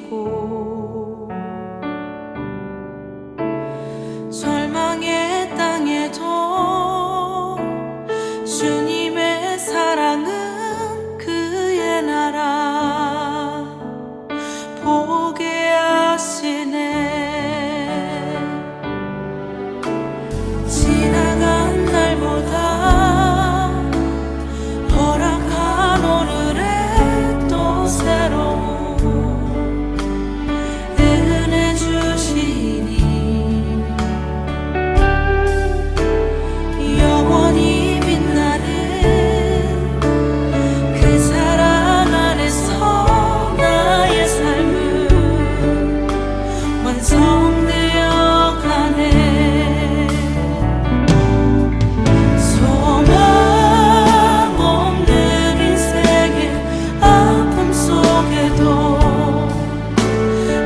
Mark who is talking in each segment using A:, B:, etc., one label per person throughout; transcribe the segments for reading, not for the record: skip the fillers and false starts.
A: 주시고 절망의 땅에도 주님의 사랑은 그의 나라 보게 하시네. 지나간 날보다 허락한 오늘에 또 새로운 은혜 주시니 영원히 빛나는 그 사랑 안에서 나의 삶은 완성되어 가네. 소망 없는 인생의 아픔 속에도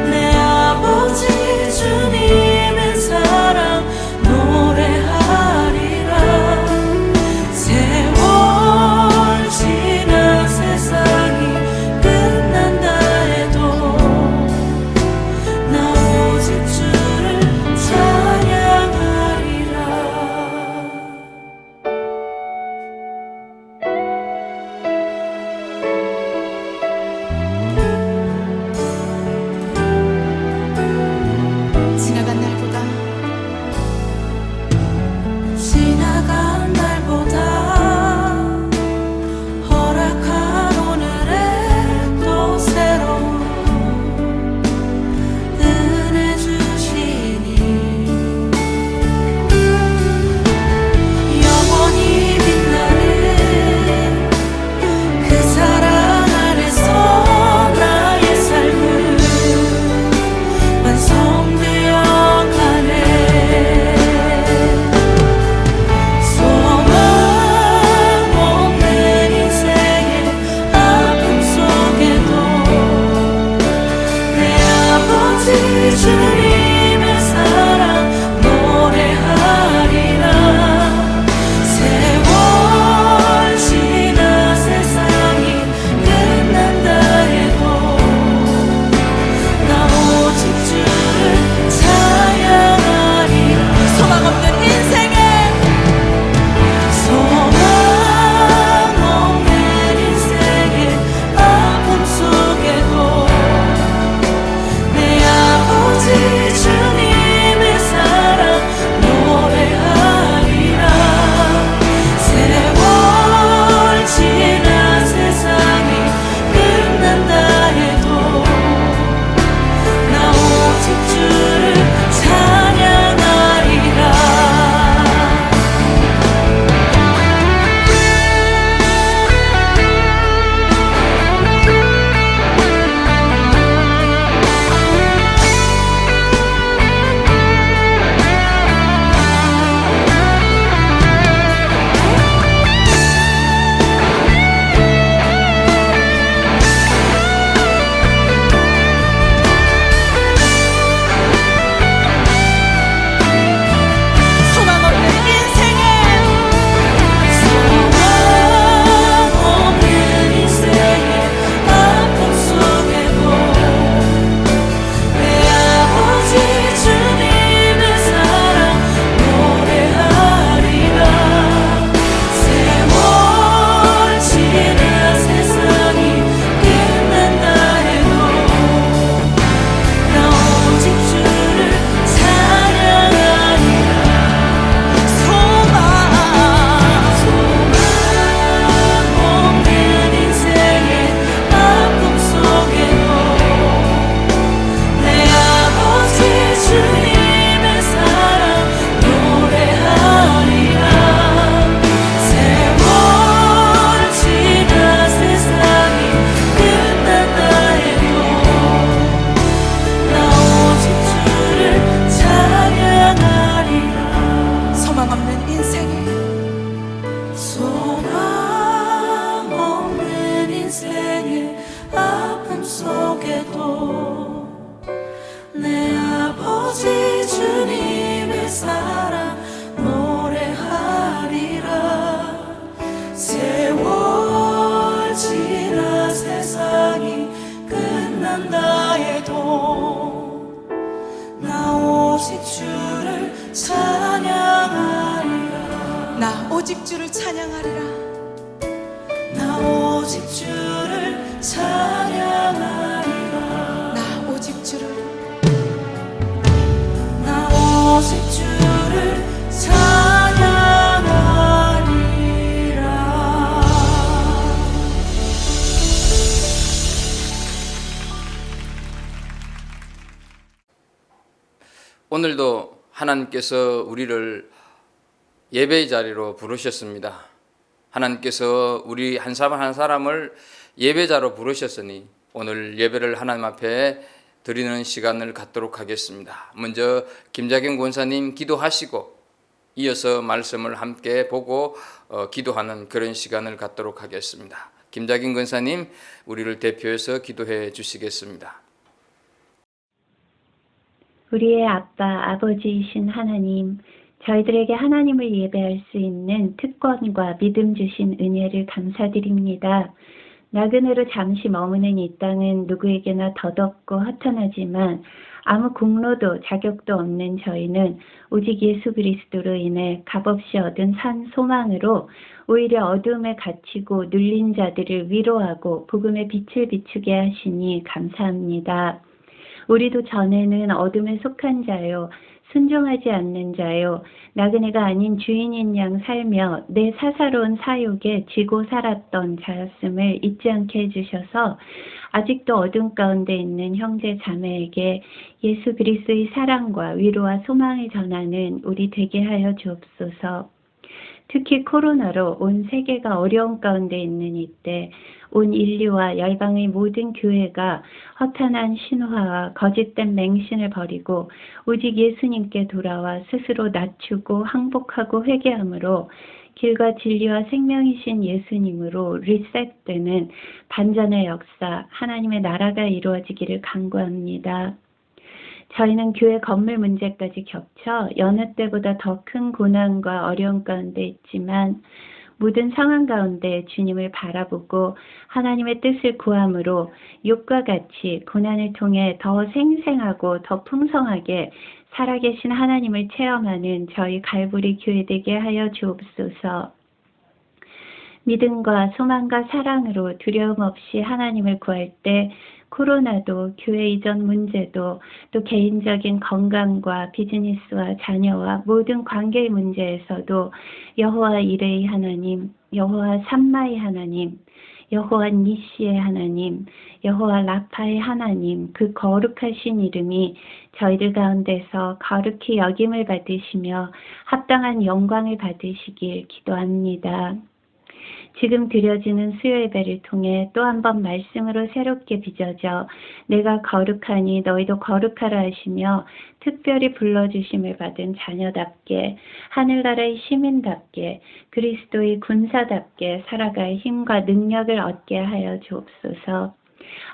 A: 내 아버지 주님의 사랑 노래하리라. 세월 지나 세상이 끝난다 해도 나 오직 주를 찬양하리라. 지나간 날보다 허락한 오늘에 또 새로운 은혜 주시니 영원히 빛나는 그 사랑 안에서 나의 삶은 완성되어 가네. 소망 없는 인생의 아픔 속에도 내 아버지 주님의 사랑 노래하리라. 세월 지나 세상이 끝난다 해도 나 오직 주를 찬양하리라. 소망 없는 인생에 소망 없는 인생의 아픔 속에도 내 아버지 주님의 사랑 노래하리라. 세월 지나 세상이 끝난다 해도 나 오직 주를 찬양하리라. 소망 없는 인생에 소망 없는 인생의 아픔 속에도 내 아버지 주님의 사랑 노래하리라. 세월 지나 세상이 끝난다 해도 나 오직 주를 찬양하리라. 소망 없는 인생의 아픔 속에도 내 아버지 주님의 사랑 노래하리라. 세월 지나 세상이 끝난다 해도 나 오직 주를 찬양하리라. 소망 없는 인생에 소망 없는 인생의 아픔 속에도 내 아버지 주님의 사랑 노래하리라. 세월 지나 세상이 끝난다 해도 속에도 나 오직 주를 찬양하리라. 나 오직 주를 찬양하리라. 나 오직 주를 찬양하리라. 나 오직 주를 찬양하리라.
B: 오늘도 하나님께서 우리를 예배의 자리로 부르셨습니다. 하나님께서 우리 한 사람 한 사람을 예배자로 부르셨으니 오늘 예배를 하나님 앞에 드리는 시간을 갖도록 하겠습니다. 먼저 김자경 권사님 기도하시고 이어서 말씀을 함께 보고 기도하는 그런 시간을 갖도록 하겠습니다. 김자경 권사님, 우리를 대표해서 기도해 주시겠습니다.
C: 우리의 아빠, 아버지이신 하나님, 저희들에게 하나님을 예배할 수 있는 특권과 믿음 주신 은혜를 감사드립니다. 나그네로 잠시 머무는 이 땅은 누구에게나 더덥고 허탄하지만 아무 공로도 자격도 없는 저희는 오직 예수 그리스도로 인해 값없이 얻은 산 소망으로 오히려 어둠에 갇히고 눌린 자들을 위로하고 복음의 빛을 비추게 하시니 감사합니다. 우리도 전에는 어둠에 속한 자요, 순종하지 않는 자요, 나그네가 아닌 주인인 양 살며 내 사사로운 사욕에 지고 살았던 자였음을 잊지 않게 해주셔서 아직도 어둠 가운데 있는 형제 자매에게 예수 그리스도의 사랑과 위로와 소망을 전하는 우리 되게 하여 주옵소서. 특히 코로나로 온 세계가 어려움 가운데 있는 이때 온 인류와 열방의 모든 교회가 허탄한 신화와 거짓된 맹신을 버리고 오직 예수님께 돌아와 스스로 낮추고 항복하고 회개함으로 길과 진리와 생명이신 예수님으로 리셋되는 반전의 역사, 하나님의 나라가 이루어지기를 간구합니다. 저희는 교회 건물 문제까지 겹쳐 여느 때보다 더 큰 고난과 어려움 가운데 있지만 모든 상황 가운데 주님을 바라보고 하나님의 뜻을 구함으로 욥과 같이 고난을 통해 더 생생하고 더 풍성하게 살아계신 하나님을 체험하는 저희 갈보리 교회 되게 하여 주옵소서. 믿음과 소망과 사랑으로 두려움 없이 하나님을 구할 때 코로나도 교회 이전 문제도 또 개인적인 건강과 비즈니스와 자녀와 모든 관계의 문제에서도 여호와 이레의 하나님, 여호와 삼마의 하나님, 여호와 니시의 하나님, 여호와 라파의 하나님, 그 거룩하신 이름이 저희들 가운데서 거룩히 여김을 받으시며 합당한 영광을 받으시길 기도합니다. 지금 드려지는 수요 예배를 통해 또 한 번 말씀으로 새롭게 빚어져 내가 거룩하니 너희도 거룩하라 하시며 특별히 불러주심을 받은 자녀답게 하늘나라의 시민답게 그리스도의 군사답게 살아갈 힘과 능력을 얻게 하여 주옵소서.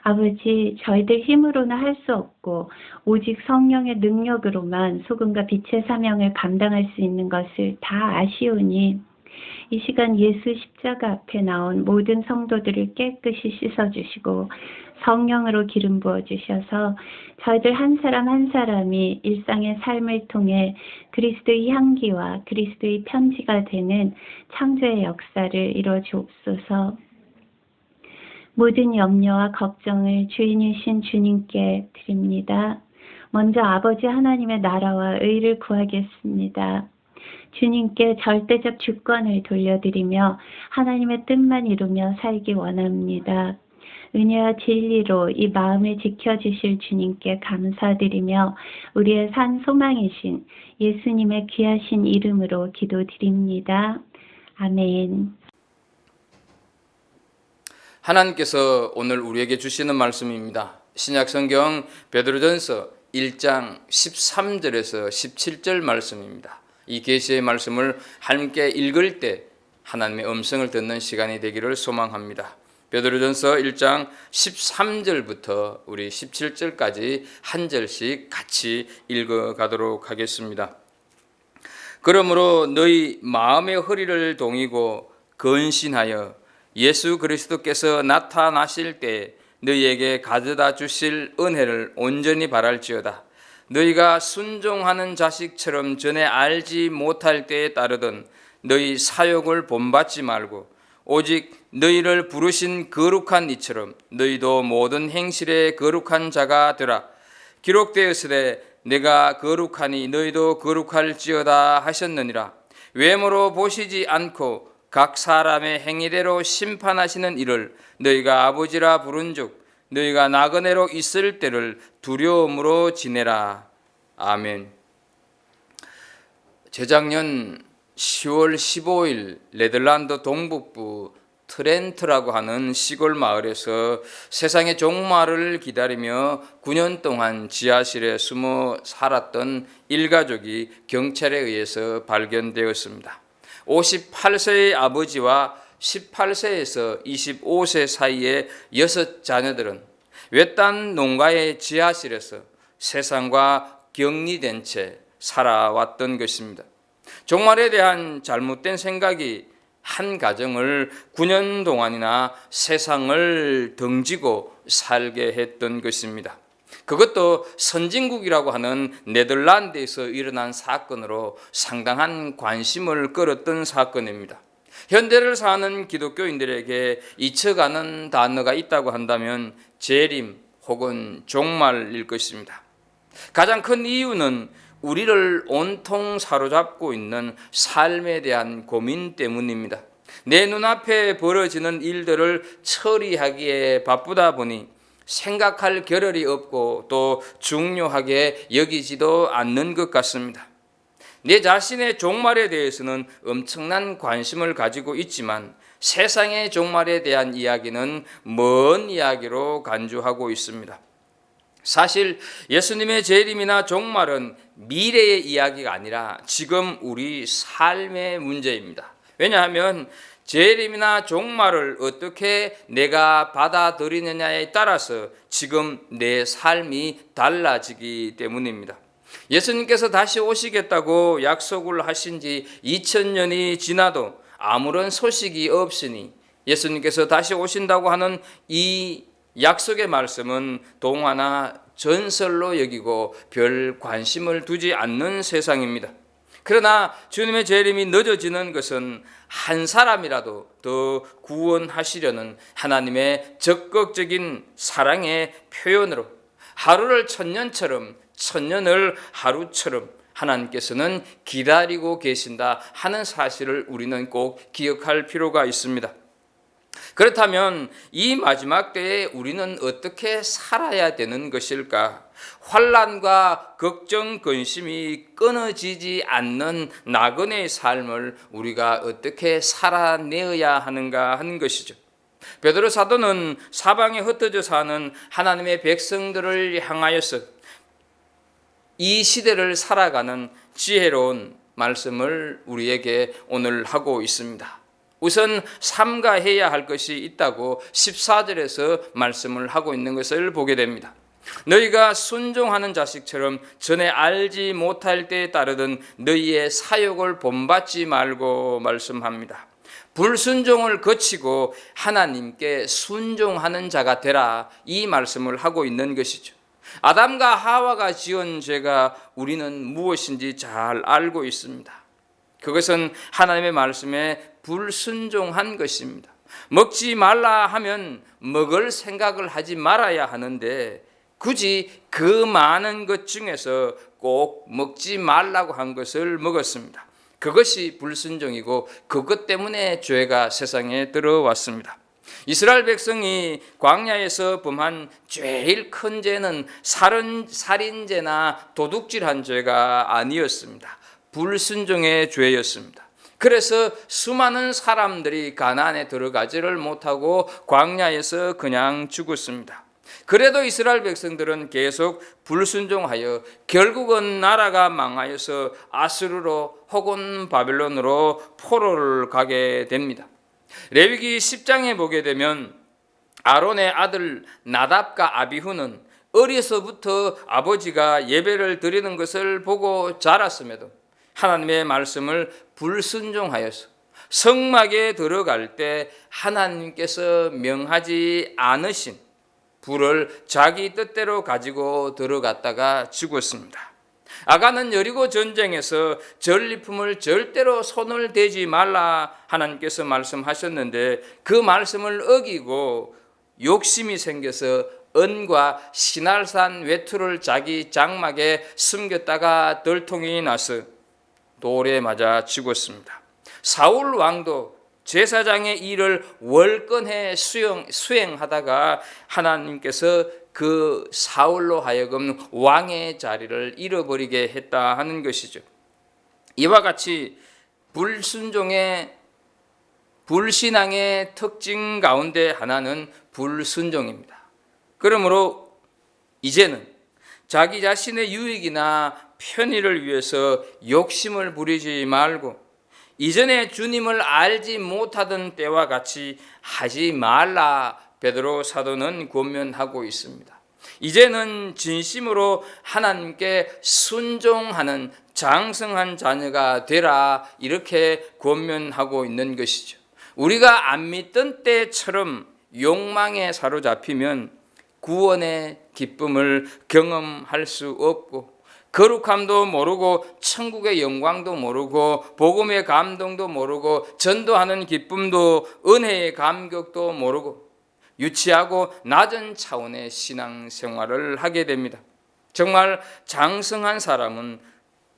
C: 아버지, 저희들 힘으로는 할 수 없고 오직 성령의 능력으로만 소금과 빛의 사명을 감당할 수 있는 것을 다 아시오니 이 시간 예수 십자가 앞에 나온 모든 성도들을 깨끗이 씻어주시고 성령으로 기름 부어주셔서 저희들 한 사람 한 사람이 일상의 삶을 통해 그리스도의 향기와 그리스도의 편지가 되는 창조의 역사를 이루어 주옵소서. 모든 염려와 걱정을 주인이신 주님께 드립니다. 먼저 아버지 하나님의 나라와 의를 구하겠습니다. 주님께 절대적 주권을 돌려드리며 하나님의 뜻만 이루며 살기 원합니다. 은혜와 진리로 이 마음을 지켜주실 주님께 감사드리며 우리의 산 소망이신 예수님의 귀하신 이름으로 기도드립니다. 아멘.
B: 하나님께서 오늘 우리에게 주시는 말씀입니다. 신약성경 베드로전서 1장 13절에서 17절 말씀입니다. 이 계시의 말씀을 함께 읽을 때 하나님의 음성을 듣는 시간이 되기를 소망합니다. 베드로전서 1장 13절부터 우리 17절까지 한 절씩 같이 읽어가도록 하겠습니다. 그러므로 너희 마음의 허리를 동이고 근신하여 예수 그리스도께서 나타나실 때 너희에게 가져다 주실 은혜를 온전히 바랄지어다. 너희가 순종하는 자식처럼 전에 알지 못할 때에 따르던 너희 사욕을 본받지 말고 오직 너희를 부르신 거룩한 이처럼 너희도 모든 행실에 거룩한 자가 되라. 기록되었으되 내가 거룩하니 너희도 거룩할지어다 하셨느니라. 외모로 보시지 않고 각 사람의 행위대로 심판하시는 이를 너희가 아버지라 부른즉 너희가 나그네로 있을 때를 두려움으로 지내라. 아멘. 재작년 10월 15일 네덜란드 동북부 트렌트라고 하는 시골 마을에서 세상의 종말을 기다리며 9년 동안 지하실에 숨어 살았던 일가족이 경찰에 의해서 발견되었습니다. 58세의 아버지와 18세에서 25세 사이의 6자녀들은 외딴 농가의 지하실에서 세상과 격리된 채 살아왔던 것입니다. 종말에 대한 잘못된 생각이 한 가정을 9년 동안이나 세상을 등지고 살게 했던 것입니다. 그것도 선진국이라고 하는 네덜란드에서 일어난 사건으로 상당한 관심을 끌었던 사건입니다. 현대를 사는 기독교인들에게 잊혀가는 단어가 있다고 한다면 재림 혹은 종말일 것입니다. 가장 큰 이유는 우리를 온통 사로잡고 있는 삶에 대한 고민 때문입니다. 내 눈앞에 벌어지는 일들을 처리하기에 바쁘다 보니 생각할 겨를이 없고 또 중요하게 여기지도 않는 것 같습니다. 내 자신의 종말에 대해서는 엄청난 관심을 가지고 있지만 세상의 종말에 대한 이야기는 먼 이야기로 간주하고 있습니다. 사실 예수님의 재림이나 종말은 미래의 이야기가 아니라 지금 우리 삶의 문제입니다. 왜냐하면 재림이나 종말을 어떻게 내가 받아들이느냐에 따라서 지금 내 삶이 달라지기 때문입니다. 예수님께서 다시 오시겠다고 약속을 하신 지 2000년이 지나도 아무런 소식이 없으니 예수님께서 다시 오신다고 하는 이 약속의 말씀은 동화나 전설로 여기고 별 관심을 두지 않는 세상입니다. 그러나 주님의 재림이 늦어지는 것은 한 사람이라도 더 구원하시려는 하나님의 적극적인 사랑의 표현으로 하루를 천년처럼 천년을 하루처럼 하나님께서는 기다리고 계신다 하는 사실을 우리는 꼭 기억할 필요가 있습니다. 그렇다면 이 마지막 때에 우리는 어떻게 살아야 되는 것일까? 환난과 걱정, 근심이 끊어지지 않는 나그네의 삶을 우리가 어떻게 살아내어야 하는가 하는 것이죠. 베드로 사도는 사방에 흩어져 사는 하나님의 백성들을 향하여서 이 시대를 살아가는 지혜로운 말씀을 우리에게 오늘 하고 있습니다. 우선 삼가해야 할 것이 있다고 14절에서 말씀을 하고 있는 것을 보게 됩니다. 너희가 순종하는 자식처럼 전에 알지 못할 때에 따르던 너희의 사욕을 본받지 말고 말씀합니다. 불순종을 거치고 하나님께 순종하는 자가 되라, 이 말씀을 하고 있는 것이죠. 아담과 하와가 지은 죄가 우리는 무엇인지 잘 알고 있습니다. 그것은 하나님의 말씀에 불순종한 것입니다. 먹지 말라 하면 먹을 생각을 하지 말아야 하는데 굳이 그 많은 것 중에서 꼭 먹지 말라고 한 것을 먹었습니다. 그것이 불순종이고 그것 때문에 죄가 세상에 들어왔습니다. 이스라엘 백성이 광야에서 범한 제일 큰 죄는 살인죄나 도둑질한 죄가 아니었습니다. 불순종의 죄였습니다. 그래서 수많은 사람들이 가나안에 들어가지를 못하고 광야에서 그냥 죽었습니다. 그래도 이스라엘 백성들은 계속 불순종하여 결국은 나라가 망하여서 아수르로 혹은 바벨론으로 포로를 가게 됩니다. 레위기 10장에 보게 되면 아론의 아들 나답과 아비후는 어려서부터 아버지가 예배를 드리는 것을 보고 자랐음에도 하나님의 말씀을 불순종하여서 성막에 들어갈 때 하나님께서 명하지 않으신 불을 자기 뜻대로 가지고 들어갔다가 죽었습니다. 아간은 여리고 전쟁에서 전리품을 절대로 손을 대지 말라 하나님께서 말씀하셨는데 그 말씀을 어기고 욕심이 생겨서 은과 시날산 외투를 자기 장막에 숨겼다가 들통이 나서 돌에 맞아 죽었습니다. 사울 왕도 제사장의 일을 월권해 수행하다가 하나님께서 그 사울로 하여금 왕의 자리를 잃어버리게 했다 하는 것이죠. 이와 같이 불신앙의 특징 가운데 하나는 불순종입니다. 그러므로 이제는 자기 자신의 유익이나 편의를 위해서 욕심을 부리지 말고 이전에 주님을 알지 못하던 때와 같이 하지 말라 베드로 사도는 권면하고 있습니다. 이제는 진심으로 하나님께 순종하는 장성한 자녀가 되라 이렇게 권면하고 있는 것이죠. 우리가 안 믿던 때처럼 욕망에 사로잡히면 구원의 기쁨을 경험할 수 없고 거룩함도 모르고 천국의 영광도 모르고 복음의 감동도 모르고 전도하는 기쁨도 은혜의 감격도 모르고 유치하고 낮은 차원의 신앙생활을 하게 됩니다. 정말 장성한 사람은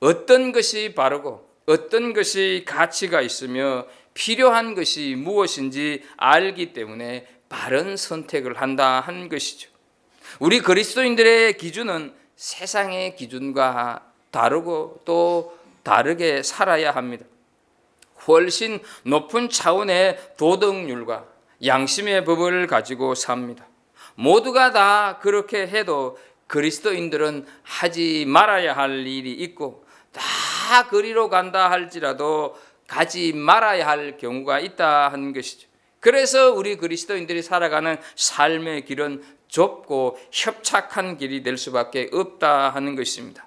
B: 어떤 것이 바르고 어떤 것이 가치가 있으며 필요한 것이 무엇인지 알기 때문에 바른 선택을 한다 하는 것이죠. 우리 그리스도인들의 기준은 세상의 기준과 다르고 또 다르게 살아야 합니다. 훨씬 높은 차원의 도덕률과 양심의 법을 가지고 삽니다. 모두가 다 그렇게 해도 그리스도인들은 하지 말아야 할 일이 있고 다 그리로 간다 할지라도 가지 말아야 할 경우가 있다 하는 것이죠. 그래서 우리 그리스도인들이 살아가는 삶의 길은 좁고 협착한 길이 될 수밖에 없다 하는 것입니다.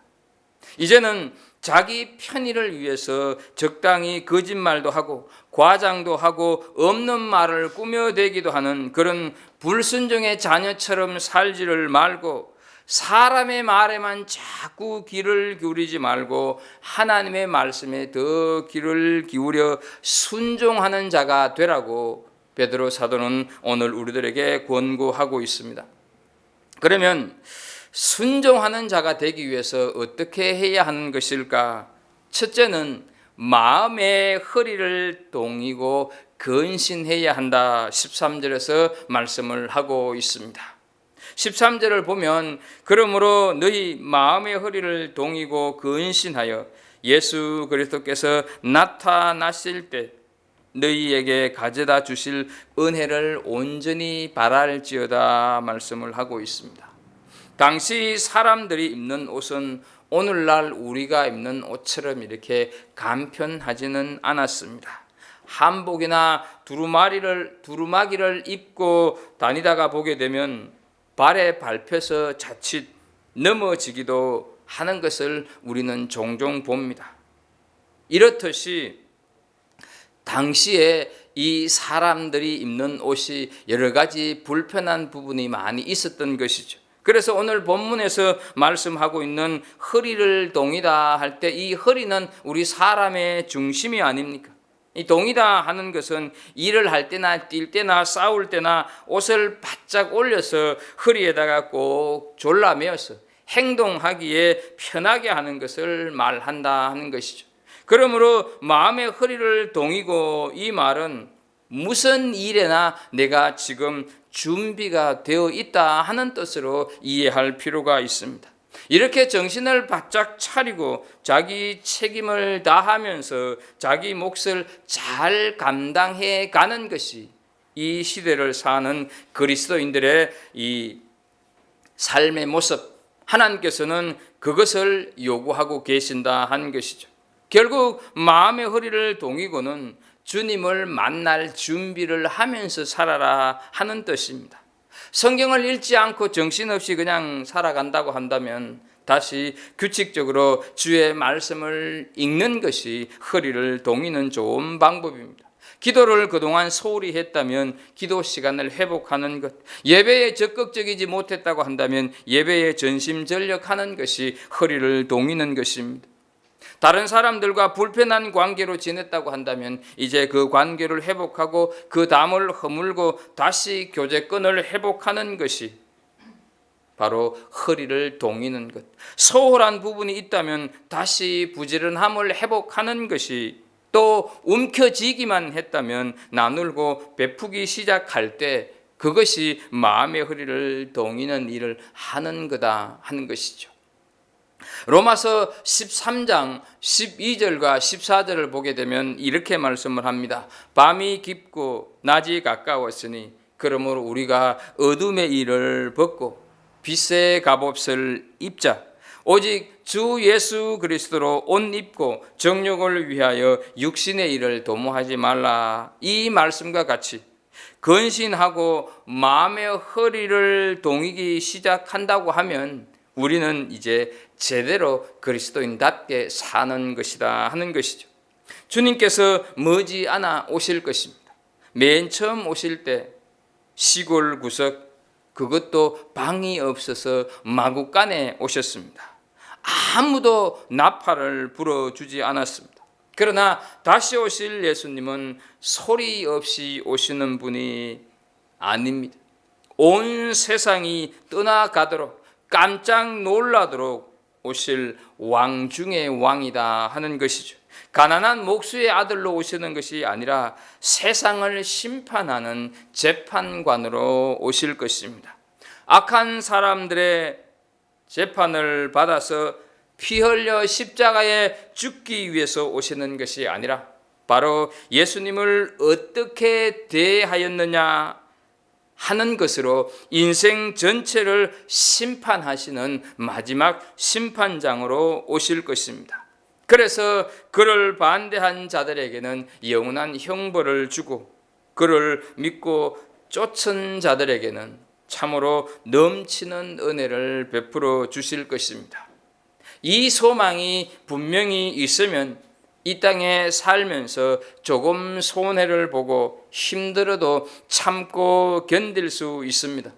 B: 이제는 자기 편의를 위해서 적당히 거짓말도 하고 과장도 하고 없는 말을 꾸며대기도 하는 그런 불순종의 자녀처럼 살지를 말고 사람의 말에만 자꾸 귀를 기울이지 말고 하나님의 말씀에 더 귀를 기울여 순종하는 자가 되라고 베드로 사도는 오늘 우리들에게 권고하고 있습니다. 그러면 순종하는 자가 되기 위해서 어떻게 해야 하는 것일까? 첫째는 마음의 허리를 동이고 근신해야 한다. 13절에서 말씀을 하고 있습니다. 13절을 보면 그러므로 너희 마음의 허리를 동이고 근신하여 예수 그리스도께서 나타나실 때 너희에게 가져다 주실 은혜를 온전히 바랄지어다 말씀을 하고 있습니다. 당시 사람들이 입는 옷은 오늘날 우리가 입는 옷처럼 이렇게 간편하지는 않았습니다. 한복이나 두루마기를 입고 다니다가 보게 되면 발에 밟혀서 자칫 넘어지기도 하는 것을 우리는 종종 봅니다. 이렇듯이 당시에 이 사람들이 입는 옷이 여러 가지 불편한 부분이 많이 있었던 것이죠. 그래서 오늘 본문에서 말씀하고 있는 허리를 동이다 할 때 이 허리는 우리 사람의 중심이 아닙니까? 이 동이다 하는 것은 일을 할 때나 뛸 때나 싸울 때나 옷을 바짝 올려서 허리에다가 꼭 졸라매어서 행동하기에 편하게 하는 것을 말한다 하는 것이죠. 그러므로 마음의 허리를 동이고 이 말은 무슨 일에나 내가 지금 준비가 되어 있다 하는 뜻으로 이해할 필요가 있습니다. 이렇게 정신을 바짝 차리고 자기 책임을 다하면서 자기 몫을 잘 감당해 가는 것이 이 시대를 사는 그리스도인들의 이 삶의 모습, 하나님께서는 그것을 요구하고 계신다 하는 것이죠. 결국 마음의 허리를 동이고는 주님을 만날 준비를 하면서 살아라 하는 뜻입니다. 성경을 읽지 않고 정신없이 그냥 살아간다고 한다면 다시 규칙적으로 주의 말씀을 읽는 것이 허리를 동이는 좋은 방법입니다. 기도를 그동안 소홀히 했다면 기도 시간을 회복하는 것, 예배에 적극적이지 못했다고 한다면 예배에 전심전력하는 것이 허리를 동이는 것입니다. 다른 사람들과 불편한 관계로 지냈다고 한다면 이제 그 관계를 회복하고 그 담을 허물고 다시 교제권을 회복하는 것이 바로 허리를 동이는 것. 소홀한 부분이 있다면 다시 부지런함을 회복하는 것이, 또 움켜쥐기만 했다면 나누고 베푸기 시작할 때 그것이 마음의 허리를 동이는 일을 하는 거다 하는 것이죠. 로마서 13장 12절과 14절을 보게 되면 이렇게 말씀을 합니다. 밤이 깊고 낮이 가까웠으니 그러므로 우리가 어둠의 일을 벗고 빛의 갑옷을 입자. 오직 주 예수 그리스도로 옷 입고 정욕을 위하여 육신의 일을 도모하지 말라. 이 말씀과 같이 근신하고 마음의 허리를 동이기 시작한다고 하면 우리는 이제 제대로 그리스도인답게 사는 것이다 하는 것이죠. 주님께서 머지않아 오실 것입니다. 맨 처음 오실 때 시골 구석, 그것도 방이 없어서 마구간에 오셨습니다. 아무도 나팔을 불어주지 않았습니다. 그러나 다시 오실 예수님은 소리 없이 오시는 분이 아닙니다. 온 세상이 떠나가도록 깜짝 놀라도록 오실 왕 중의 왕이다 하는 것이죠. 가난한 목수의 아들로 오시는 것이 아니라 세상을 심판하는 재판관으로 오실 것입니다. 악한 사람들의 재판을 받아서 피 흘려 십자가에 죽기 위해서 오시는 것이 아니라 바로 예수님을 어떻게 대하였느냐 하는 것으로 인생 전체를 심판하시는 마지막 심판장으로 오실 것입니다. 그래서 그를 반대한 자들에게는 영원한 형벌을 주고 그를 믿고 쫓은 자들에게는 참으로 넘치는 은혜를 베풀어 주실 것입니다. 이 소망이 분명히 있으면 이 땅에 살면서 조금 손해를 보고 힘들어도 참고 견딜 수 있습니다.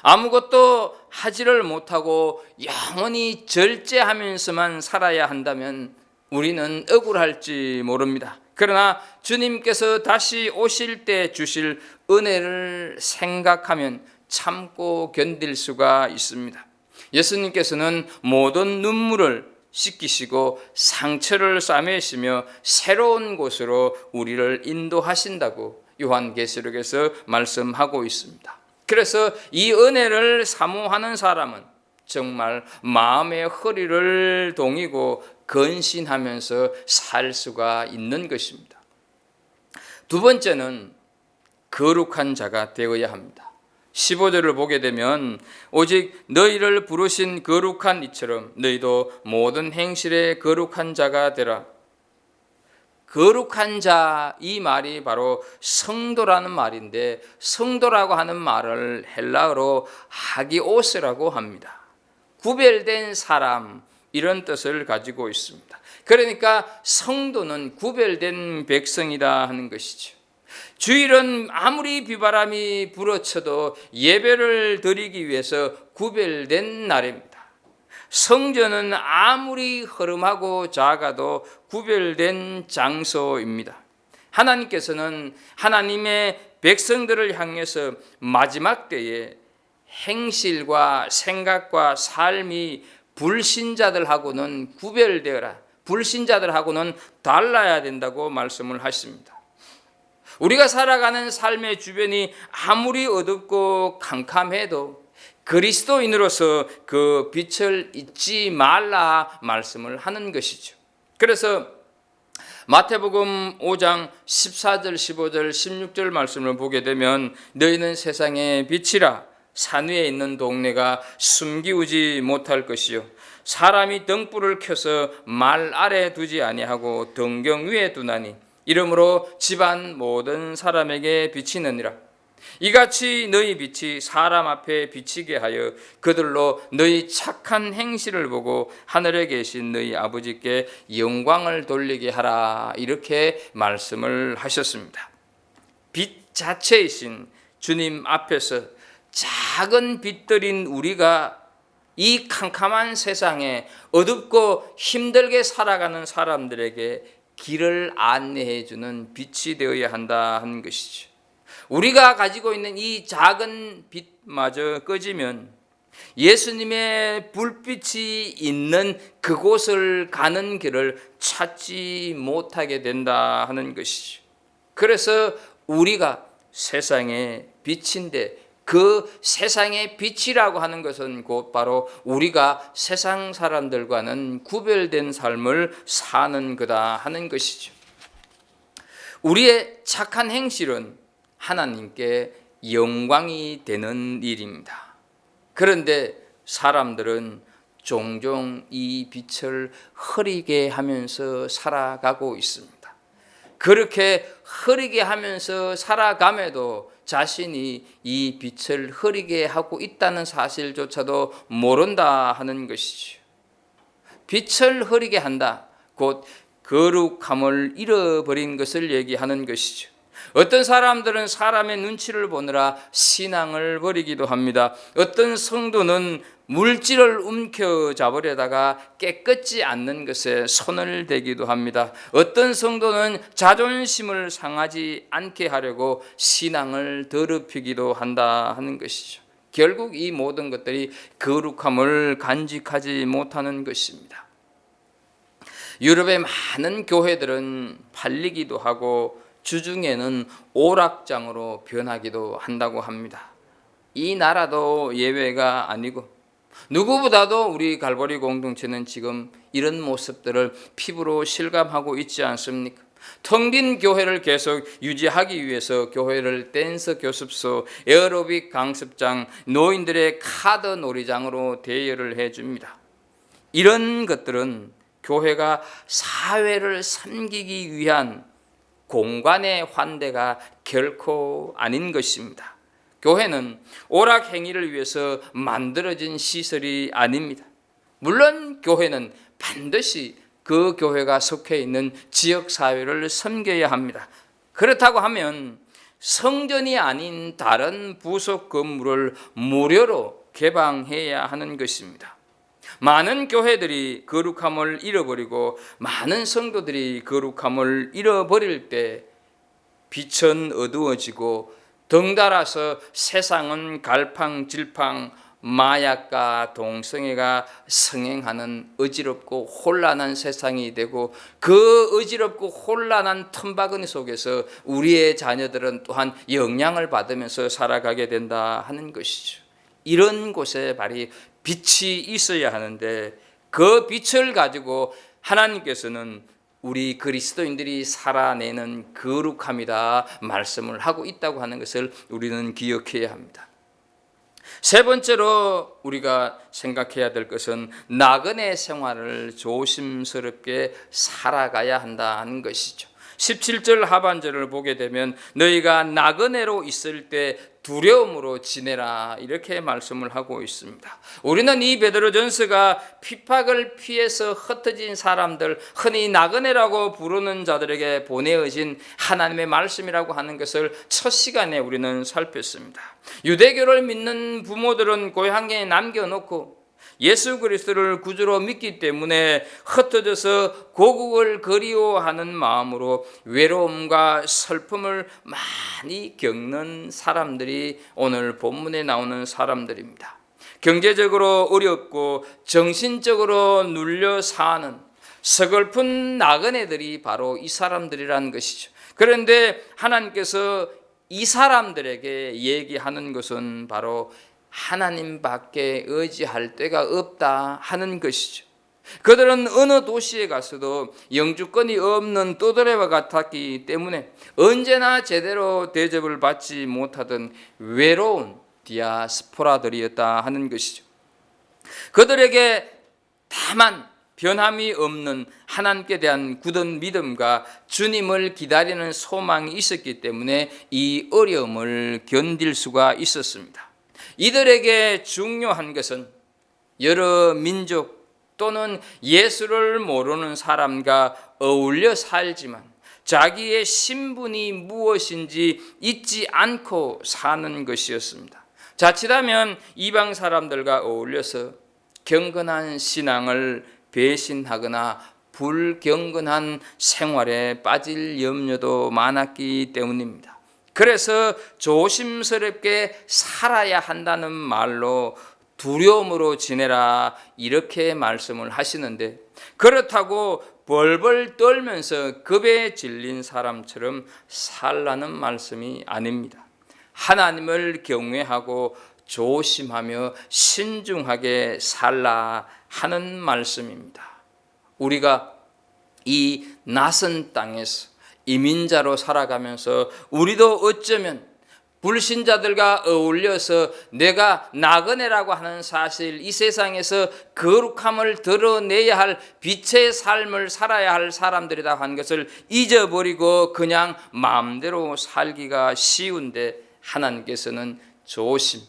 B: 아무것도 하지를 못하고 영원히 절제하면서만 살아야 한다면 우리는 억울할지 모릅니다. 그러나 주님께서 다시 오실 때 주실 은혜를 생각하면 참고 견딜 수가 있습니다. 예수님께서는 모든 눈물을 씻기시고 상처를 싸매시며 새로운 곳으로 우리를 인도하신다고 요한계시록에서 말씀하고 있습니다. 그래서 이 은혜를 사모하는 사람은 정말 마음의 허리를 동이고 근신하면서 살 수가 있는 것입니다. 두 번째는 거룩한 자가 되어야 합니다. 15절을 보게 되면 오직 너희를 부르신 거룩한 이처럼 너희도 모든 행실에 거룩한 자가 되라. 거룩한 자, 이 말이 바로 성도라는 말인데 성도라고 하는 말을 헬라어로 하기오스라고 합니다. 구별된 사람, 이런 뜻을 가지고 있습니다. 그러니까 성도는 구별된 백성이다 하는 것이죠. 주일은 아무리 비바람이 불어쳐도 예배를 드리기 위해서 구별된 날입니다. 성전은 아무리 허름하고 작아도 구별된 장소입니다. 하나님께서는 하나님의 백성들을 향해서 마지막 때에 행실과 생각과 삶이 불신자들하고는 구별되어라, 불신자들하고는 달라야 된다고 말씀을 하십니다. 우리가 살아가는 삶의 주변이 아무리 어둡고 캄캄해도 그리스도인으로서 그 빛을 잊지 말라 말씀을 하는 것이죠. 그래서 마태복음 5장 14절, 15절, 16절 말씀을 보게 되면 너희는 세상의 빛이라. 산 위에 있는 동네가 숨기우지 못할 것이요 사람이 등불을 켜서 말 아래 두지 아니하고 등경 위에 두나니 이러므로 집안 모든 사람에게 비치느니라. 이같이 너희 빛이 사람 앞에 비치게 하여 그들로 너희 착한 행실을 보고 하늘에 계신 너희 아버지께 영광을 돌리게 하라. 이렇게 말씀을 하셨습니다. 빛 자체이신 주님 앞에서 작은 빛들인 우리가 이 캄캄한 세상에 어둡고 힘들게 살아가는 사람들에게 길을 안내해 주는 빛이 되어야 한다 하는 것이죠. 우리가 가지고 있는 이 작은 빛마저 꺼지면 예수님의 불빛이 있는 그곳을 가는 길을 찾지 못하게 된다 하는 것이죠. 그래서 우리가 세상의 빛인데 그 세상의 빛이라고 하는 것은 곧바로 우리가 세상 사람들과는 구별된 삶을 사는 거다 하는 것이죠. 우리의 착한 행실은 하나님께 영광이 되는 일입니다. 그런데 사람들은 종종 이 빛을 흐리게 하면서 살아가고 있습니다. 그렇게 흐리게 하면서 살아감에도 자신이 이 빛을 흐리게 하고 있다는 사실조차도 모른다 하는 것이죠. 빛을 흐리게 한다, 곧 거룩함을 잃어버린 것을 얘기하는 것이죠. 어떤 사람들은 사람의 눈치를 보느라 신앙을 버리기도 합니다. 어떤 성도는 물질을 움켜잡으려다가 깨끗지 않는 것에 손을 대기도 합니다. 어떤 성도는 자존심을 상하지 않게 하려고 신앙을 더럽히기도 한다 하는 것이죠. 결국 이 모든 것들이 거룩함을 간직하지 못하는 것입니다. 유럽의 많은 교회들은 팔리기도 하고 주중에는 오락장으로 변하기도 한다고 합니다. 이 나라도 예외가 아니고 누구보다도 우리 갈보리 공동체는 지금 이런 모습들을 피부로 실감하고 있지 않습니까? 텅 빈 교회를 계속 유지하기 위해서 교회를 댄스 교습소, 에어로빅 강습장, 노인들의 카드 놀이장으로 대여를 해줍니다. 이런 것들은 교회가 사회를 섬기기 위한 공간의 환대가 결코 아닌 것입니다. 교회는 오락행위를 위해서 만들어진 시설이 아닙니다. 물론 교회는 반드시 그 교회가 속해 있는 지역사회를 섬겨야 합니다. 그렇다고 하면 성전이 아닌 다른 부속 건물을 무료로 개방해야 하는 것입니다. 많은 교회들이 거룩함을 잃어버리고 많은 성도들이 거룩함을 잃어버릴 때 빛은 어두워지고 덩달아서 세상은 갈팡질팡 마약과 동성애가 성행하는 어지럽고 혼란한 세상이 되고 그 어지럽고 혼란한 틈바구니 속에서 우리의 자녀들은 또한 영향을 받으면서 살아가게 된다 하는 것이죠. 이런 곳에 바로 빛이 있어야 하는데 그 빛을 가지고 하나님께서는 우리 그리스도인들이 살아내는 거룩함이다 말씀을 하고 있다고 하는 것을 우리는 기억해야 합니다. 세 번째로 우리가 생각해야 될 것은 나그네 생활을 조심스럽게 살아가야 한다는 것이죠. 17절 하반절을 보게 되면 너희가 나그네로 있을 때 두려움으로 지내라 이렇게 말씀을 하고 있습니다. 우리는 이 베드로전서가 핍박을 피해서 흩어진 사람들, 흔히 나그네라고 부르는 자들에게 보내어진 하나님의 말씀이라고 하는 것을 첫 시간에 우리는 살폈습니다. 유대교를 믿는 부모들은 고향에 남겨놓고 예수 그리스도를 구주로 믿기 때문에 흩어져서 고국을 그리워하는 마음으로 외로움과 슬픔을 많이 겪는 사람들이 오늘 본문에 나오는 사람들입니다. 경제적으로 어렵고 정신적으로 눌려 사는 서글픈 나그네들이 바로 이 사람들이라는 것이죠. 그런데 하나님께서 이 사람들에게 얘기하는 것은 바로 하나님밖에 의지할 데가 없다 하는 것이죠. 그들은 어느 도시에 가서도 영주권이 없는 떠돌이와 같았기 때문에 언제나 제대로 대접을 받지 못하던 외로운 디아스포라들이었다 하는 것이죠. 그들에게 다만 변함이 없는 하나님께 대한 굳은 믿음과 주님을 기다리는 소망이 있었기 때문에 이 어려움을 견딜 수가 있었습니다. 이들에게 중요한 것은 여러 민족 또는 예수를 모르는 사람과 어울려 살지만 자기의 신분이 무엇인지 잊지 않고 사는 것이었습니다. 자칫하면 이방 사람들과 어울려서 경건한 신앙을 배신하거나 불경건한 생활에 빠질 염려도 많았기 때문입니다. 그래서 조심스럽게 살아야 한다는 말로 두려움으로 지내라 이렇게 말씀을 하시는데, 그렇다고 벌벌 떨면서 겁에 질린 사람처럼 살라는 말씀이 아닙니다. 하나님을 경외하고 조심하며 신중하게 살라 하는 말씀입니다. 우리가 이 낯선 땅에서 이민자로 살아가면서 우리도 어쩌면 불신자들과 어울려서 내가 나그네라고 하는 사실, 이 세상에서 거룩함을 드러내야 할 빛의 삶을 살아야 할 사람들이다 하는 것을 잊어버리고 그냥 마음대로 살기가 쉬운데, 하나님께서는 조심,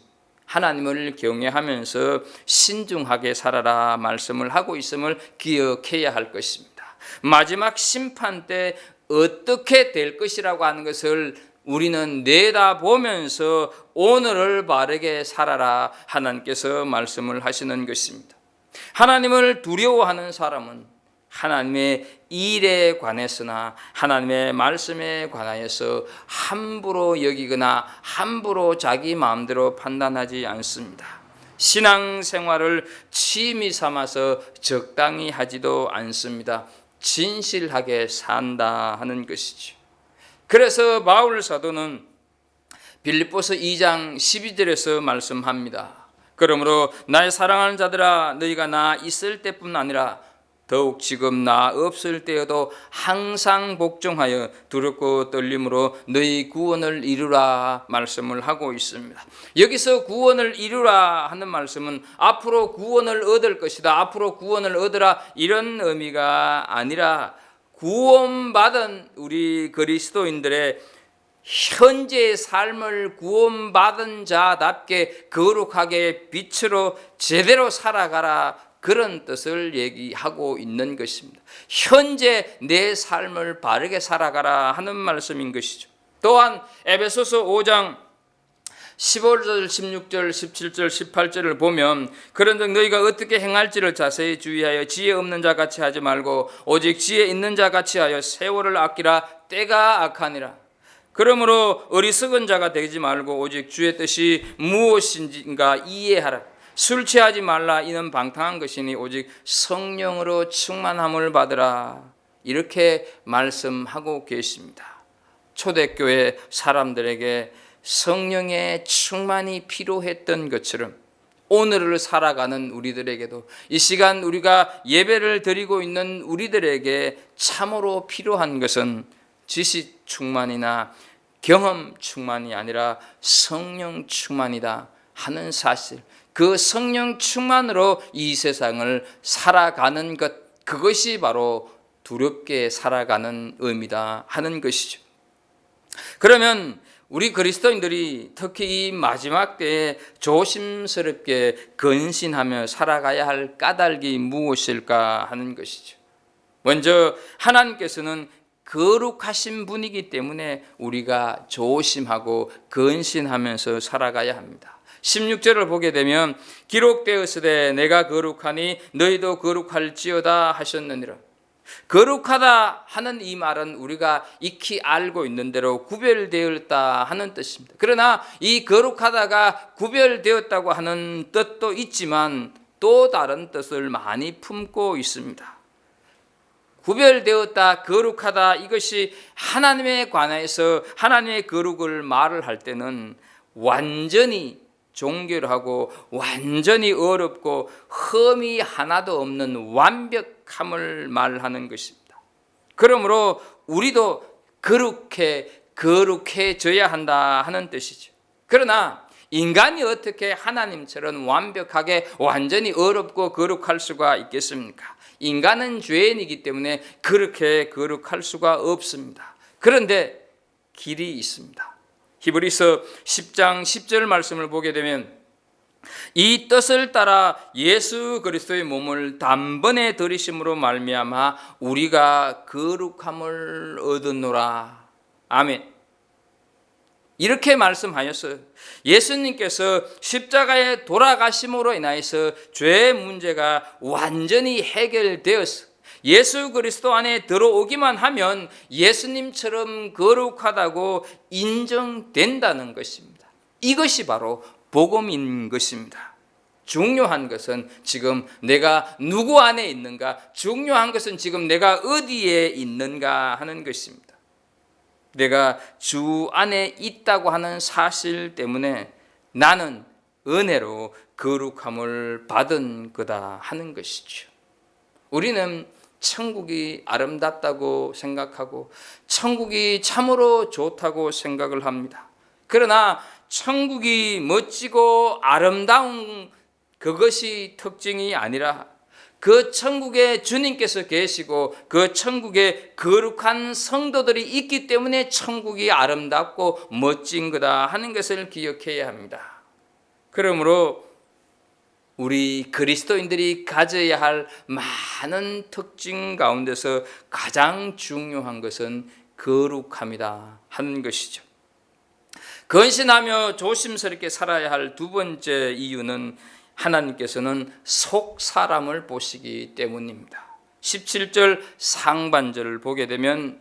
B: 하나님을 경외하면서 신중하게 살아라 말씀을 하고 있음을 기억해야 할 것입니다. 마지막 심판 때 어떻게 될 것이라고 하는 것을 우리는 내다보면서 오늘을 바르게 살아라 하나님께서 말씀을 하시는 것입니다. 하나님을 두려워하는 사람은 하나님의 일에 관해서나 하나님의 말씀에 관하여서 함부로 여기거나 함부로 자기 마음대로 판단하지 않습니다. 신앙생활을 취미 삼아서 적당히 하지도 않습니다. 진실하게 산다 하는 것이죠. 그래서 바울 사도는 빌립보서 2장 12절에서 말씀합니다. 그러므로 나의 사랑하는 자들아, 너희가 나 있을 때뿐 아니라 더욱 지금 나 없을 때에도 항상 복종하여 두렵고 떨림으로 너희 구원을 이루라 말씀을 하고 있습니다. 여기서 구원을 이루라 하는 말씀은 앞으로 구원을 얻을 것이다, 앞으로 구원을 얻으라 이런 의미가 아니라, 구원받은 우리 그리스도인들의 현재의 삶을 구원받은 자답게 거룩하게 빛으로 제대로 살아가라, 그런 뜻을 얘기하고 있는 것입니다. 현재 내 삶을 바르게 살아가라 하는 말씀인 것이죠. 또한 에베소서 5장 15절, 16절, 17절, 18절을 보면 그런즉 너희가 어떻게 행할지를 자세히 주의하여 지혜 없는 자 같이 하지 말고 오직 지혜 있는 자 같이 하여 세월을 아끼라, 때가 악하니라. 그러므로 어리석은 자가 되지 말고 오직 주의 뜻이 무엇인가 이해하라. 술 취하지 말라, 이는 방탕한 것이니 오직 성령으로 충만함을 받으라. 이렇게 말씀하고 계십니다. 초대교회 사람들에게 성령의 충만이 필요했던 것처럼 오늘을 살아가는 우리들에게도, 이 시간 우리가 예배를 드리고 있는 우리들에게 참으로 필요한 것은 지식 충만이나 경험 충만이 아니라 성령 충만이다 하는 사실, 그 성령 충만으로 이 세상을 살아가는 것, 그것이 바로 두렵게 살아가는 의미다 하는 것이죠. 그러면 우리 그리스도인들이 특히 이 마지막 때에 조심스럽게 근신하며 살아가야 할 까닭이 무엇일까 하는 것이죠. 먼저 하나님께서는 거룩하신 분이기 때문에 우리가 조심하고 근신하면서 살아가야 합니다. 16절을 보게 되면 기록되었으되 내가 거룩하니 너희도 거룩할지어다 하셨느니라. 거룩하다 하는 이 말은 우리가 익히 알고 있는 대로 구별되었다 하는 뜻입니다. 그러나 이 거룩하다가 구별되었다고 하는 뜻도 있지만 또 다른 뜻을 많이 품고 있습니다. 구별되었다, 거룩하다, 이것이 하나님에 관해서 하나님의 거룩을 말을 할 때는 완전히 종결하고 완전히 어렵고 흠이 하나도 없는 완벽함을 말하는 것입니다. 그러므로 우리도 거룩해져야 한다 하는 뜻이죠. 그러나 인간이 어떻게 하나님처럼 완벽하게 완전히 어렵고 거룩할 수가 있겠습니까? 인간은 죄인이기 때문에 그렇게 거룩할 수가 없습니다. 그런데 길이 있습니다. 히브리서 10장 10절 말씀을 보게 되면 이 뜻을 따라 예수 그리스도의 몸을 단번에 들이심으로 말미암아 우리가 거룩함을 얻었노라. 아멘. 이렇게 말씀하였어요. 예수님께서 십자가에 돌아가심으로 인하여서 죄의 문제가 완전히 해결되었어. 예수 그리스도 안에 들어오기만 하면 예수님처럼 거룩하다고 인정된다는 것입니다. 이것이 바로 복음인 것입니다. 중요한 것은 지금 내가 누구 안에 있는가, 중요한 것은 지금 내가 어디에 있는가 하는 것입니다. 내가 주 안에 있다고 하는 사실 때문에 나는 은혜로 거룩함을 받은 거다 하는 것이죠. 우리는 천국이 아름답다고 생각하고 천국이 참으로 좋다고 생각을 합니다. 그러나 천국이 멋지고 아름다운 그것이 특징이 아니라 그 천국에 주님께서 계시고 그 천국에 거룩한 성도들이 있기 때문에 천국이 아름답고 멋진 거다 하는 것을 기억해야 합니다. 그러므로 우리 그리스도인들이 가져야 할 많은 특징 가운데서 가장 중요한 것은 거룩함이다 하는 것이죠. 건신하며 조심스럽게 살아야 할 두 번째 이유는 하나님께서는 속 사람을 보시기 때문입니다. 17절 상반절을 보게 되면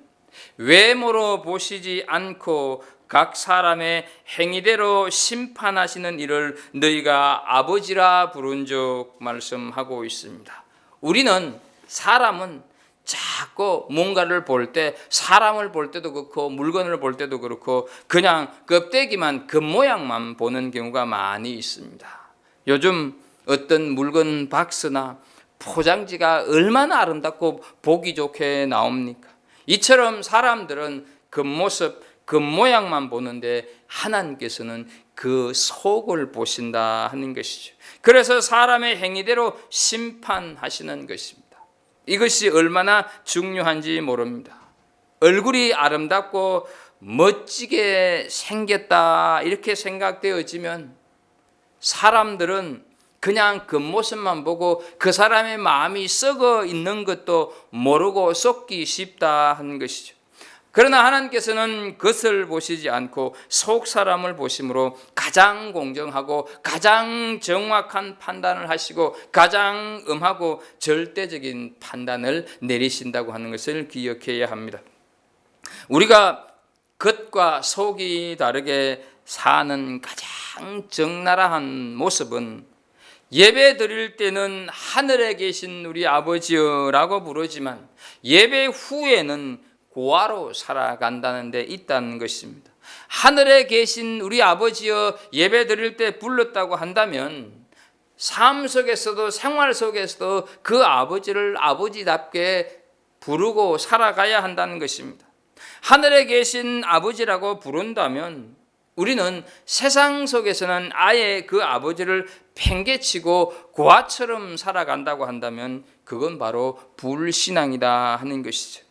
B: 외모로 보시지 않고 각 사람의 행위대로 심판하시는 이를 너희가 아버지라 부른 적 말씀하고 있습니다. 우리는 사람은 자꾸 뭔가를 볼 때, 사람을 볼 때도 그렇고 물건을 볼 때도 그렇고 그냥 껍데기만, 겉모양만 보는 경우가 많이 있습니다. 요즘 어떤 물건 박스나 포장지가 얼마나 아름답고 보기 좋게 나옵니까? 이처럼 사람들은 겉모습, 겉모양만 보는데 하나님께서는 그 속을 보신다 하는 것이죠. 그래서 사람의 행위대로 심판하시는 것입니다. 이것이 얼마나 중요한지 모릅니다. 얼굴이 아름답고 멋지게 생겼다 이렇게 생각되어지면 사람들은 그냥 겉모습만 보고 그 사람의 마음이 썩어 있는 것도 모르고 속기 쉽다 하는 것이죠. 그러나 하나님께서는 겉을 보시지 않고 속 사람을 보심으로 가장 공정하고 가장 정확한 판단을 하시고 가장 엄하고 절대적인 판단을 내리신다고 하는 것을 기억해야 합니다. 우리가 겉과 속이 다르게 사는 가장 적나라한 모습은 예배 드릴 때는 하늘에 계신 우리 아버지여라고 부르지만 예배 후에는 고아로 살아간다는 데 있다는 것입니다. 하늘에 계신 우리 아버지여 예배 드릴 때 불렀다고 한다면 삶 속에서도 생활 속에서도 그 아버지를 아버지답게 부르고 살아가야 한다는 것입니다. 하늘에 계신 아버지라고 부른다면 우리는 세상 속에서는 아예 그 아버지를 팽개치고 고아처럼 살아간다고 한다면 그건 바로 불신앙이다 하는 것이죠.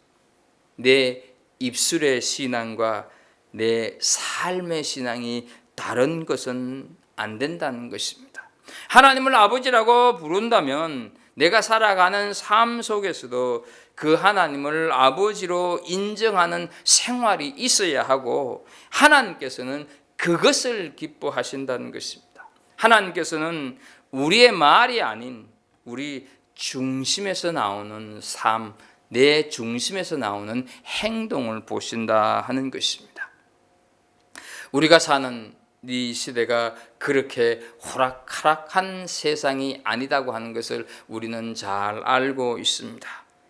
B: 내 입술의 신앙과 내 삶의 신앙이 다른 것은 안 된다는 것입니다. 하나님을 아버지라고 부른다면 내가 살아가는 삶 속에서도 그 하나님을 아버지로 인정하는 생활이 있어야 하고 하나님께서는 그것을 기뻐하신다는 것입니다. 하나님께서는 우리의 말이 아닌 우리 중심에서 나오는 삶, 내 중심에서 나오는 행동을 보신다 하는 것입니다. 우리가 사는 이 시대가 그렇게 호락호락한 세상이 아니다고 하는 것을 우리는 잘 알고 있습니다.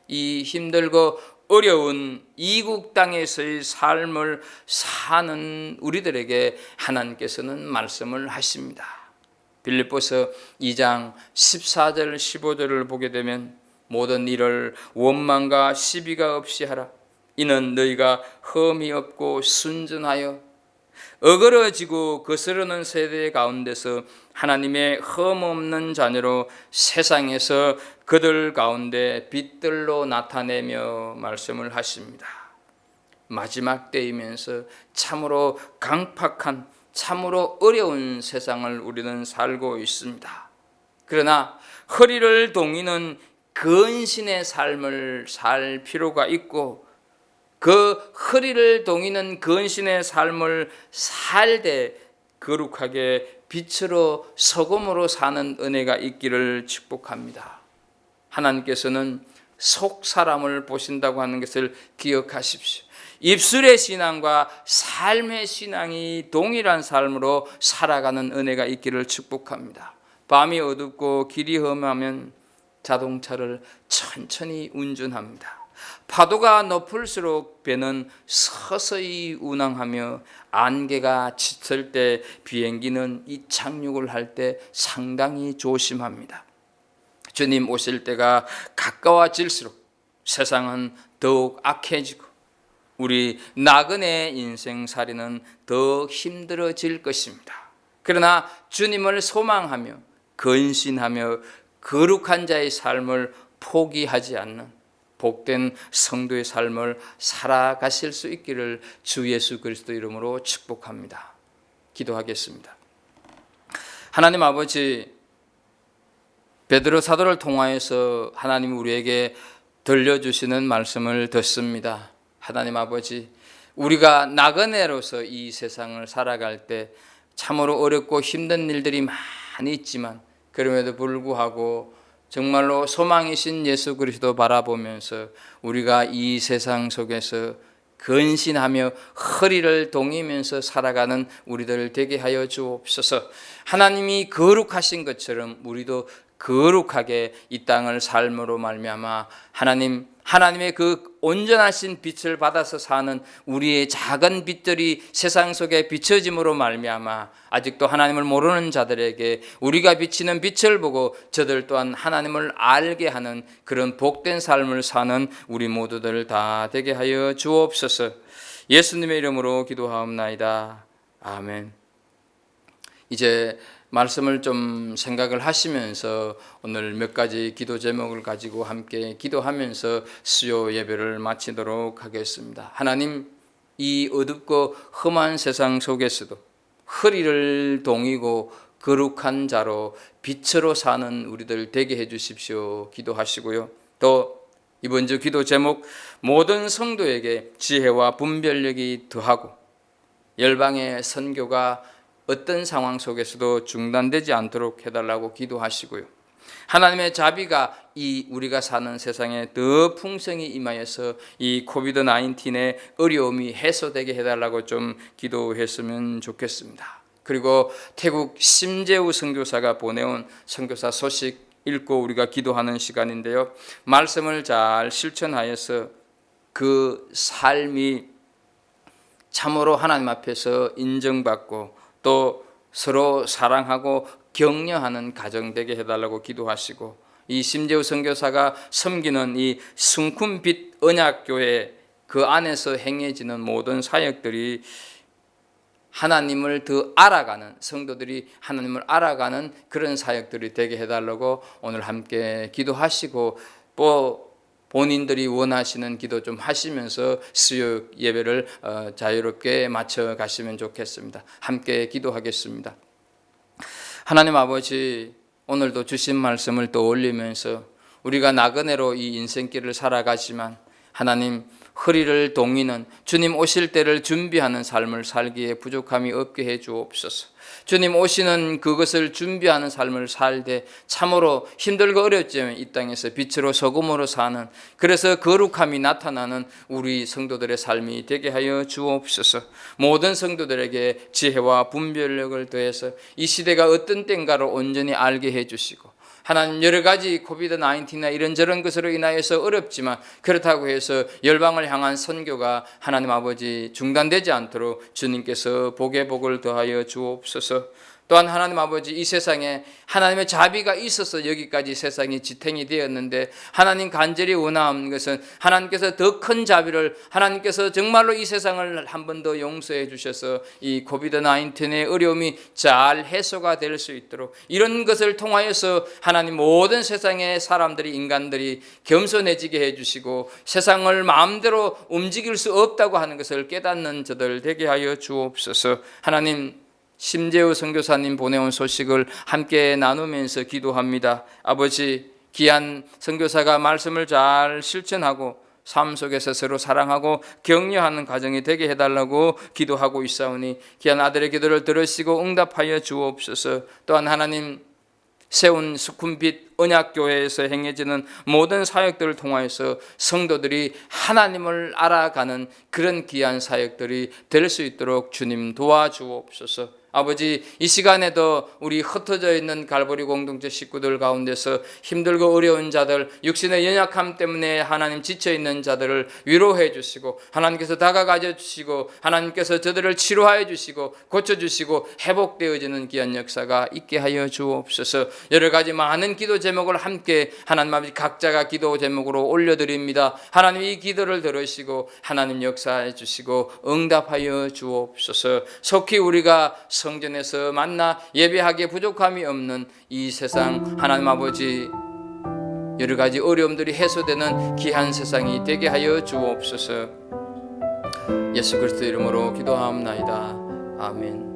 B: 이 힘들고 어려운 이국 땅에서의 삶을 사는 우리들에게 하나님께서는 말씀을 하십니다. 빌립보서 2장 14절 15절을 보게 되면 모든 일을 원망과 시비가 없이 하라. 이는 너희가 흠이 없고 순전하여 어그러지고 거스르는 세대 가운데서 하나님의 흠 없는 자녀로 세상에서 그들 가운데 빛들로 나타내며 말씀을 하십니다. 마지막 때이면서 참으로 강팍한, 참으로 어려운 세상을 우리는 살고 있습니다. 그러나 허리를 동이는 근신의 삶을 살 필요가 있고, 그 허리를 동이는 근신의 삶을 살되 거룩하게 빛으로 소금으로 사는 은혜가 있기를 축복합니다. 하나님께서는 속 사람을 보신다고 하는 것을 기억하십시오. 입술의 신앙과 삶의 신앙이 동일한 삶으로 살아가는 은혜가 있기를 축복합니다. 밤이 어둡고 길이 험하면 자동차를 천천히 운전합니다. 파도가 높을수록 배는 서서히 운항하며 안개가 짙을 때 비행기는 이 착륙을 할 때 상당히 조심합니다. 주님 오실 때가 가까워질수록 세상은 더욱 악해지고 우리 나그네 인생살이는 더 힘들어질 것입니다. 그러나 주님을 소망하며 근신하며 거룩한 자의 삶을 포기하지 않는 복된 성도의 삶을 살아가실 수 있기를 주 예수 그리스도 이름으로 축복합니다. 기도하겠습니다. 하나님 아버지, 베드로 사도를 통하여서 하나님 우리에게 들려주시는 말씀을 듣습니다. 하나님 아버지, 우리가 나그네로서 이 세상을 살아갈 때 참으로 어렵고 힘든 일들이 많이 있지만 그럼에도 불구하고 정말로 소망이신 예수 그리스도 바라보면서 우리가 이 세상 속에서 근신하며 허리를 동이면서 살아가는 우리들 되게 하여 주옵소서. 하나님이 거룩하신 것처럼 우리도 거룩하게 이 땅을 삶으로 말미암아 하나님의 그 온전하신 빛을 받아서 사는 우리의 작은 빛들이 세상 속에 비춰짐으로 말미암아 아직도 하나님을 모르는 자들에게 우리가 비치는 빛을 보고 저들 또한 하나님을 알게 하는 그런 복된 삶을 사는 우리 모두들 다 되게 하여 주옵소서. 예수님의 이름으로 기도하옵나이다. 아멘. 이제 말씀을 좀 생각을 하시면서 오늘 몇 가지 기도 제목을 가지고 함께 기도하면서 수요 예배를 마치도록 하겠습니다. 하나님, 이 어둡고 험한 세상 속에서도 허리를 동이고 거룩한 자로 빛으로 사는 우리들 되게 해 주십시오. 기도하시고요. 또 이번 주 기도 제목, 모든 성도에게 지혜와 분별력이 더하고 열방의 선교가 어떤 상황 속에서도 중단되지 않도록 해달라고 기도하시고요. 하나님의 자비가 이 우리가 사는 세상에 더 풍성히 임하여서 이 코비드-19의 어려움이 해소되게 해달라고 좀 기도했으면 좋겠습니다. 그리고 태국 심재우 선교사가 보내온 선교사 소식 읽고 우리가 기도하는 시간인데요. 말씀을 잘 실천하여서 그 삶이 참으로 하나님 앞에서 인정받고 또 서로 사랑하고 격려하는 가정 되게 해달라고 기도하시고, 이 심재우 선교사가 섬기는 이 순금빛 언약교회 그 안에서 행해지는 모든 사역들이 하나님을 더 알아가는, 성도들이 하나님을 알아가는 그런 사역들이 되게 해달라고 오늘 함께 기도하시고, 또 본인들이 원하시는 기도 좀 하시면서 수요 예배를 자유롭게 마쳐 가시면 좋겠습니다. 함께 기도하겠습니다. 하나님 아버지, 오늘도 주신 말씀을 또 올리면서 우리가 나그네로 이 인생길을 살아가지만 하나님, 허리를 동이는 주님 오실 때를 준비하는 삶을 살기에 부족함이 없게 해 주옵소서. 주님 오시는 그것을 준비하는 삶을 살되 참으로 힘들고 어렵지만 이 땅에서 빛으로 소금으로 사는, 그래서 거룩함이 나타나는 우리 성도들의 삶이 되게 하여 주옵소서. 모든 성도들에게 지혜와 분별력을 더해서 이 시대가 어떤 때인가를 온전히 알게 해 주시고, 하나님, 여러 가지 코비드-19나 이런저런 것으로 인하여서 어렵지만 그렇다고 해서 열방을 향한 선교가 하나님 아버지 중단되지 않도록 주님께서 복의 복을 더하여 주옵소서. 또한 하나님 아버지, 이 세상에 하나님의 자비가 있어서 여기까지 세상이 지탱이 되었는데, 하나님 간절히 원하는 것은 하나님께서 더 큰 자비를, 하나님께서 정말로 이 세상을 한 번 더 용서해 주셔서 이 코비드-19의 어려움이 잘 해소가 될 수 있도록, 이런 것을 통하여서 하나님 모든 세상의 사람들이, 인간들이 겸손해지게 해주시고 세상을 마음대로 움직일 수 없다고 하는 것을 깨닫는 저들 되게 하여 주옵소서. 하나님, 심재우 선교사님 보내온 소식을 함께 나누면서 기도합니다. 아버지, 귀한 선교사가 말씀을 잘 실천하고 삶 속에서 서로 사랑하고 격려하는 가정이 되게 해달라고 기도하고 있사오니 귀한 아들의 기도를 들으시고 응답하여 주옵소서. 또한 하나님, 세운 수쿰빛 언약교회에서 행해지는 모든 사역들을 통하여서 성도들이 하나님을 알아가는 그런 귀한 사역들이 될 수 있도록 주님 도와주옵소서. 아버지, 이 시간에도 우리 흩어져 있는 갈보리 공동체 식구들 가운데서 힘들고 어려운 자들, 육신의 연약함 때문에 하나님 지쳐있는 자들을 위로해 주시고 하나님께서 다가가 주시고 하나님께서 저들을 치료하여 주시고 고쳐주시고 회복되어지는 귀한 역사가 있게 하여 주옵소서. 여러 가지 많은 기도 제목을 함께 하나님 아버지 각자가 기도 제목으로 올려드립니다. 하나님, 이 기도를 들으시고 하나님 역사해 주시고 응답하여 주옵소서. 속히 우리가 성전에서 만나 예배하기에 부족함이 없는 이 세상, 하나님 아버지, 여러 가지 어려움들이 해소되는 귀한 세상이 되게 하여 주옵소서. 예수 그리스도 이름으로 기도하옵나이다. 아멘.